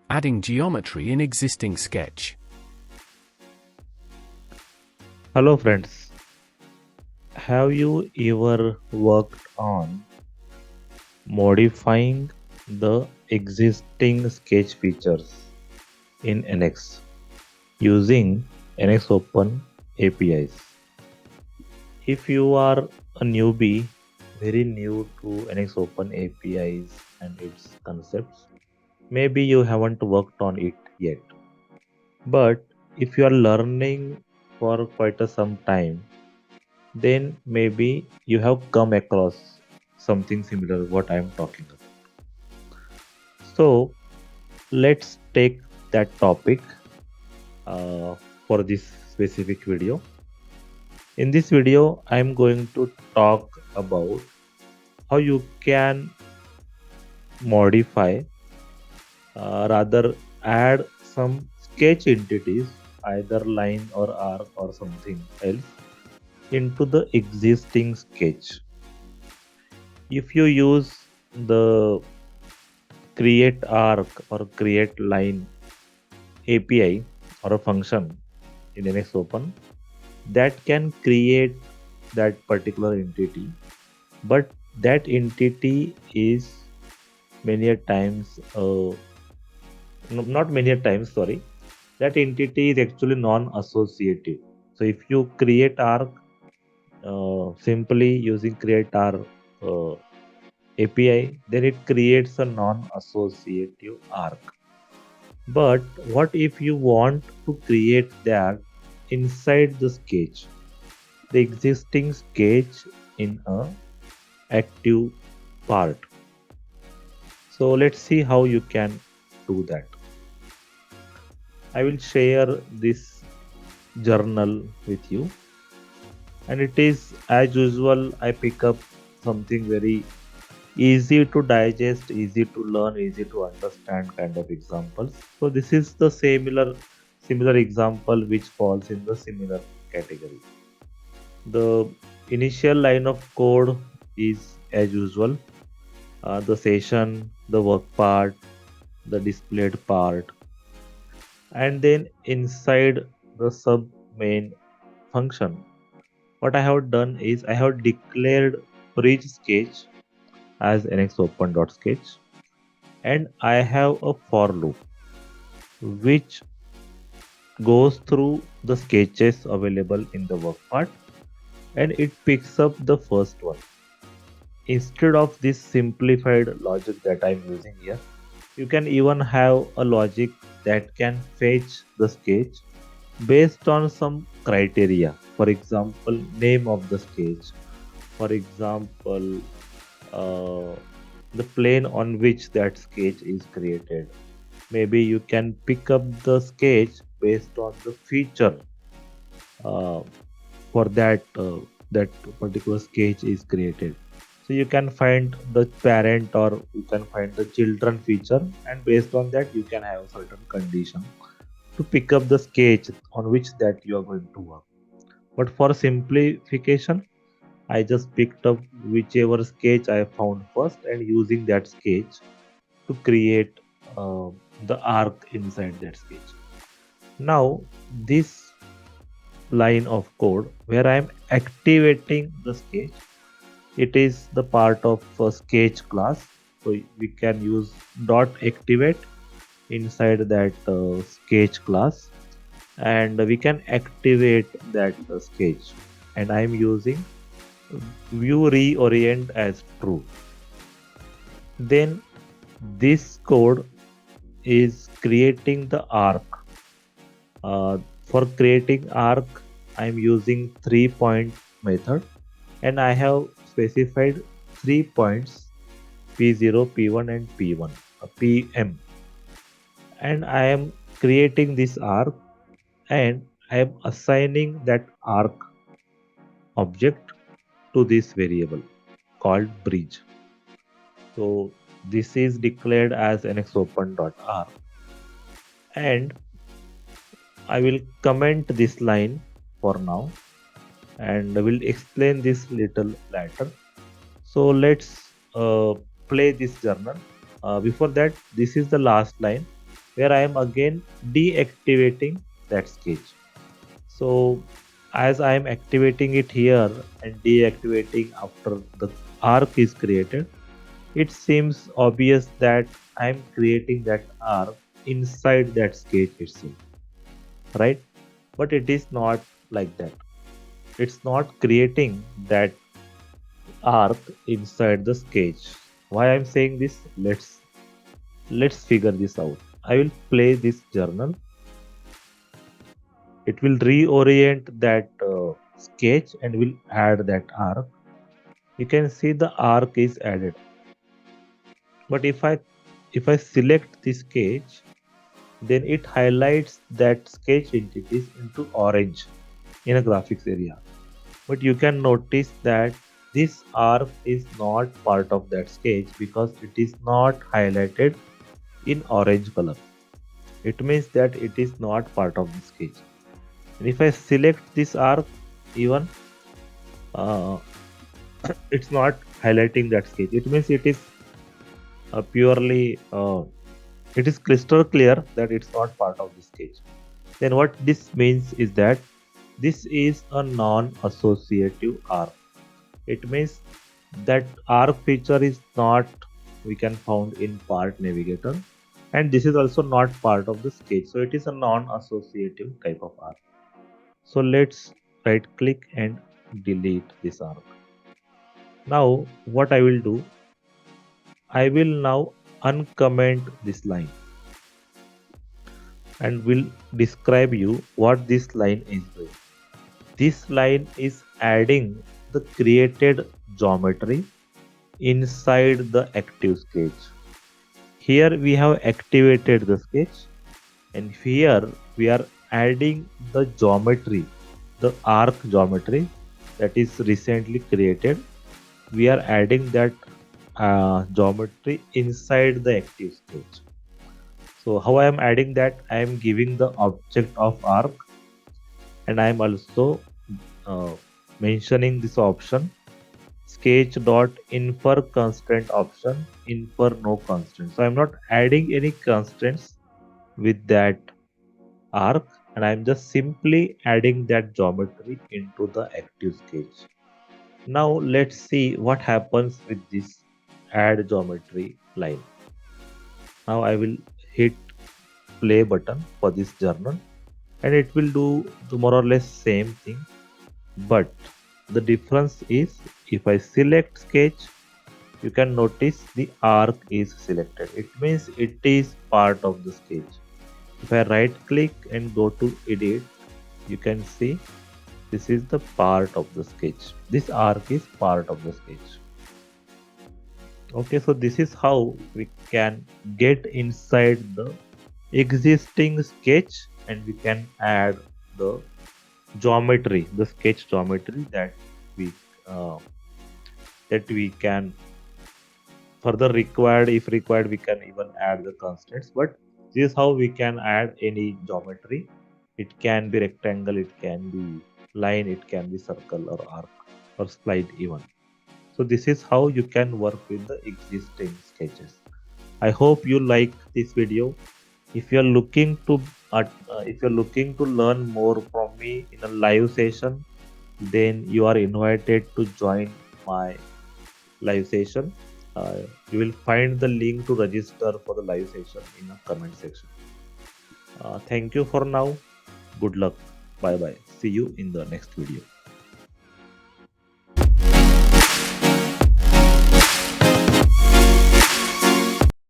Adding geometry in existing sketch. Hello friends, have you ever worked on modifying the existing sketch features in NX using NX Open APIs? If you are a newbie, very new to NX Open APIs and its concepts, maybe you haven't worked on it yet. But if you are learning for quite some time, then maybe you have come across something similar what I am talking about. So let's take that topic uh, for this specific video. In this video, I am going to talk about how you can modify, rather add some sketch entities, either line or arc or something else, into the existing sketch. If you use the create arc or create line API or a function in NX Open that can create that particular entity, but that entity is many a times, not many a times, sorry, that entity is actually non-associative. So if you create arc simply using create arc API, then it creates a non-associative arc. But what if you want to create that inside the sketch, the existing sketch in a active part? So let's see how you can do that. I will share this journal with you, and it is as usual. I pick up something very easy to digest, easy to learn, easy to understand kind of examples. So this is the similar example which falls in the similar category. The initial line of code is as usual, the session, the work part, the displayed part, and then inside the sub main function, what I have done is I have declared bridge sketch as nxopen.sketch, and I have a for loop which goes through the sketches available in the work part, and it picks up the first one. Instead of this simplified logic that I'm using here, you can even have a logic that can fetch the sketch based on some criteria. For example, name of the sketch. For example, uh, the plane on which that sketch is created. Maybe you can pick up the sketch based on the feature uh, for that particular sketch is created. So you can find the parent or you can find the children feature, and based on that you can have certain condition to pick up the sketch on which that you are going to work. But for simplification, I just picked up whichever sketch I found first and using that sketch to create uh, the arc inside that sketch. Now this line of code where I am activating the sketch, it is the part of a sketch class. So we can use dot activate inside that sketch class, and we can activate that sketch, and I am using view reorient as true. Then this code is creating the arc. For creating arc, I am using 3 point method, and I have specified 3 points P0, P1 and P1, PM, and I am creating this arc, and I am assigning that arc object to this variable called bridge. So this is declared as nxopen.arc, and I will comment this line for now, and I will explain this little later. So let's play this journal. Before that, this is the last line. where I am again deactivating that sketch. So as I am activating it here and deactivating after the arc is created, it seems obvious that I am creating that arc inside that sketch itself, right? But it is not like that. It's not creating that arc inside the sketch. Why I'm saying this? Let's figure this out. I will play this journal. It will reorient that sketch and will add that arc. You can see the arc is added. But if I select this sketch, then it highlights that sketch entities into orange in a graphics area. But you can notice that this arc is not part of that sketch because it is not highlighted in orange color. It means that it is not part of the sketch. And if I select this arc, even uh, it's not highlighting that sketch. It means it is purely it is crystal clear that it's not part of the sketch. Then what this means is that this is a non-associative arc. It means that arc feature is not we can found in part navigator, and this is also not part of the sketch. So it is a non-associative type of arc. So let's right click and delete this arc. Now what I will do, I will now uncomment this line and will describe you what this line is doing. This line is adding the created geometry inside the active sketch. Here we have activated the sketch, and here we are adding the geometry, the arc geometry that is recently created. We are adding that geometry inside the active sketch. So how I am adding that? I am giving the object of arc, and I am also uh, mentioning this option sketch dot infer constraint option, infer no constraint. So I'm not adding any constraints with that arc, and I'm just simply adding that geometry into the active sketch. Now let's see what happens with this add geometry line. Now I will hit play button for this journal, and it will do the more or less same thing, but the difference is if I select sketch, you can notice the arc is selected. It means it is part of the sketch. If I right click and go to edit, you can see this is the part of the sketch. This arc is part of the sketch. Okay, so this is how we can get inside the existing sketch and we can add the geometry, the sketch geometry we uh, that we can further required. If required, we can even add the constraints. But this is how we can add any geometry. It can be rectangle, it can be line, it can be circle or arc or slide even. So this is how you can work with the existing sketches. I hope you like this video. If you're looking to if you're looking to learn more from me in a live session, then you are invited to join my live session. You will find the link to register for the live session in the comment section. Thank you for now. Good luck. Bye bye. See you in the next video.